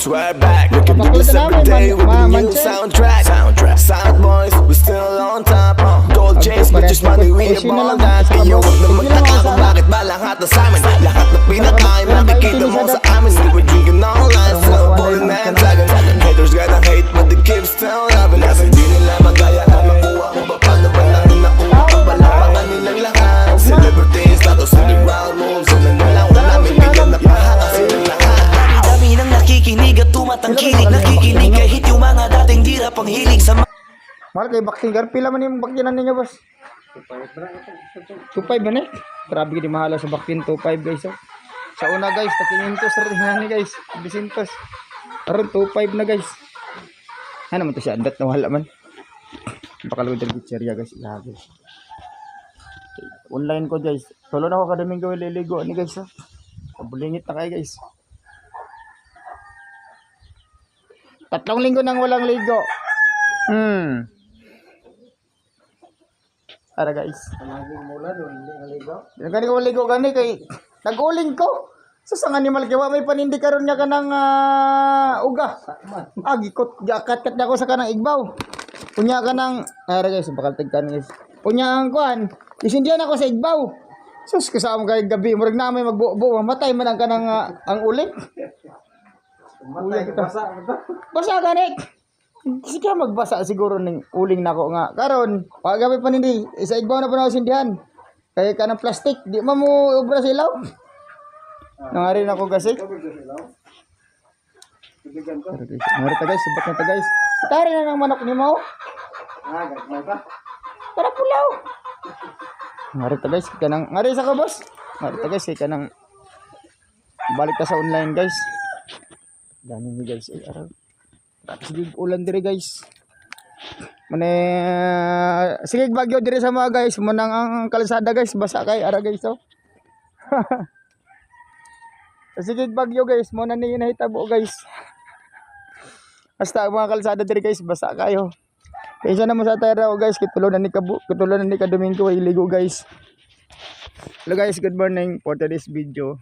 Swear back, we can do this every day with the new soundtrack. Sound boys, we still on top. Gold chains, bitches, money, we about that. Kaya huwag na magtaka kung bakit ba lahat na sa amin. Lahat na pinakain, nakikita mo sa amin. We were drinking all night, still balling and tagging. Haters gonna hate, but they keep still loving us. Hindi nila magaya na makuha kung paano ba natin nakuha ang balapangan nilang lahat. Celebrities, status, underground moves. So nanalaw namin, bigyan na pahanga silang lahat. Nakikinig at tumatangkilig, nakikinig kahit yung mga dating dira pang hilig sa mahal kay vaccine gar pila man yung bakyanan ninyo boss? 2.5 ba ni? Grabe di mahal sa vaccine 2.5 guys. Oh. Sa una guys, 500 rin na ni guys. 200. Aron 2.5 na guys. Ano man to siya andat na wala man. Bakal ko dito cherya guys. Yeah, guys. Okay. Online ko guys. Solo na ako kadaming gawin liligo ni guys. Oh. Kabulingit na kayo guys. 3 linggo nang walang ligo. Ara guys. Naging mula doon hindi naligo. Gani ko ligo gani kay nag-uling ko. Sa animal kay wa may panindi karon nya kanang uga. Gikot gakat-kat ako sa kanang igbaw. Unya kanang ara guys bakal tigkan guys. Unya ang kuan, isindihan ako sa igbaw. Sus kasama kay gabi murag na may magbuo mamatay man ang kanang ang uling. Basa ganit. Sige magbasa siguro ning uling nako nga. Karon, pagabi pa nindi, isa igbaw na pa sindihan. Kay kanang plastic, di man mo ubra sa ilaw. Nangari na ko gasik. Ngari ta guys, subak na ta guys. Tari na ng manok ni mo. Gagmay pa. Para pulaw. Ngari ta guys, kanang ngari sa ka boss. Ngari ta guys, kanang balik ta sa online guys. Dami ni guys ay araw. Sige ulan dire guys. Mane sige bagyo dire sa mga guys, munang ang kalsada guys basa kay ara guys oh. Sige bagyo guys, mo na ni nahitabo guys. Basta mga kalsada dire guys basa kayo. Kaysa na mo sa tayo guys, kitulo na ni Domingo iligo guys. Hello guys, good morning for today's video.